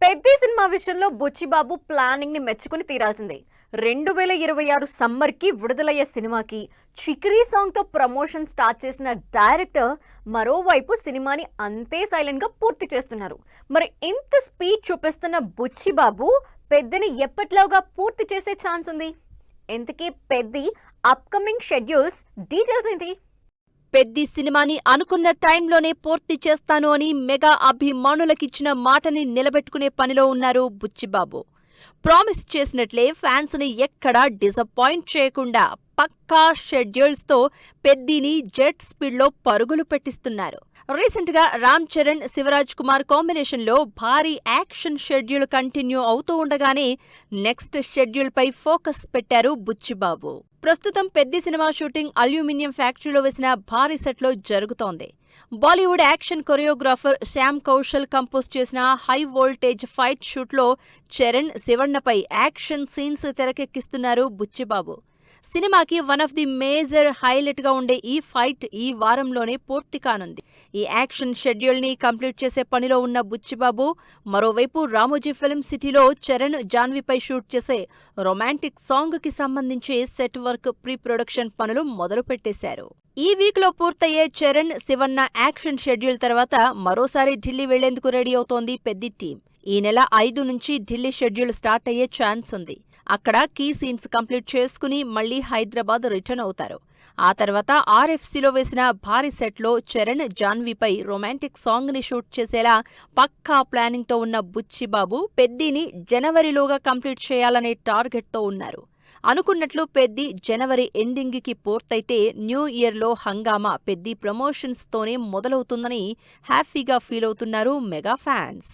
Peddi cinema విషయంలో Buchibabu planning ని మెచ్చుకుని తీరాల్సిందే. 2026 సమ్మర్ కి విడుదలయ్యే సినిమాకి చిక్రీ సాంగ్ తో ప్రమోషన్ స్టార్ట్ చేసిన డైరెక్టర్ మరోవైపు సినిమాని అంతే సైలెంట్ గా పూర్తి చేస్తున్నారు. మరి ఇంత స్పీడ్ చూపిస్తున్న బుచ్చిబాబు పెద్దని ఎప్పటిలాగా పూర్తి చేసే ఛాన్స్ ఉంది. ఇంతకీ పెద్ది అప్కమింగ్ షెడ్యూల్స్ డీటెయిల్స్ ఏంటి? పెద్ది సినిమాని అనుకున్న టైంలోనే పూర్తి చేస్తాను అని మెగా అభిమానులకిచ్చిన మాటని నిలబెట్టుకునే పనిలో ఉన్నారు బుచ్చిబాబు. ప్రామిస్ చేసినట్లే ఫ్యాన్స్ ని ఎక్కడా డిసప్పాయింట్ చేయకుండా పక్కా షెడ్యూల్స్ తో పెద్దిని జెట్ స్పీడ్ లో పరుగులు పెట్టిస్తున్నారు. రీసెంట్ గా రామ్ చరణ్, శివరాజ్ కుమార్ కాంబినేషన్ లో భారీ యాక్షన్ షెడ్యూల్ కంటిన్యూ అవుతూ ఉండగానే నెక్స్ట్ షెడ్యూల్ పై ఫోకస్ పెట్టారు బుచ్చిబాబు. ప్రస్తుతం పెద్ది సినిమా షూటింగ్ అల్యూమినియం ఫ్యాక్టరీలో వేసిన భారీ సెట్ లో జరుగుతోంది. Bollywood action choreographer Shyam Kaushal compose చేసిన హై వోల్టేజ్ ఫైట్ షూట్ లో చరణ్, శివన్నపై యాక్షన్ సీన్స్ తెరకెక్కిస్తున్నారు బుచ్చిబాబు. సినిమాకి one of the major highlight గా ఉండే ఈ ఫైట్ ఈ వారంలోనే పూర్తి కానుంది. ఈ యాక్షన్ షెడ్యూల్ ని కంప్లీట్ చేసే పనిలో ఉన్న బుచ్చిబాబు మరోవైపు రామోజీ ఫిల్మ్ సిటీలో చరణ్, జాన్వీపై షూట్ చేసే రొమాంటిక్ సాంగ్ కి సంబంధించి సెట్ వర్క్, ప్రీ ప్రొడక్షన్ పనులు మొదలుపెట్టేశారు. ఈ వీక్ లో పూర్తయ్యే చరణ్, శివన్న యాక్షన్ షెడ్యూల్ తర్వాత మరోసారి ఢిల్లీ వెళ్లేందుకు రెడీ అవుతోంది పెద్ది టీం. ఈ నెల 5 నుంచి ఢిల్లీ షెడ్యూల్ స్టార్ట్ అయ్యే ఛాన్స్ ఉంది. అక్కడ కీ సీన్స్ కంప్లీట్ చేసుకుని మళ్లీ హైదరాబాద్ రిటర్న్ అవుతారు. ఆ తర్వాత ఆర్ఎఫ్సీలో వేసిన భారీ సెట్లో చరణ్, జాన్వీపై రొమాంటిక్ సాంగ్ ని షూట్ చేసేలా పక్కా ప్లానింగ్ తో ఉన్న బుచ్చిబాబు పెద్దిని జనవరిలోగా కంప్లీట్ చేయాలనే టార్గెట్ తో ఉన్నారు. అనుకున్నట్లు పెద్ది జనవరి ఎండింగ్ కి పూర్తయితే న్యూ ఇయర్ లో హంగామా పెద్ది ప్రమోషన్స్ తోనే మొదలవుతుందని హ్యాపీగా ఫీల్ అవుతున్నారు మెగా ఫ్యాన్స్.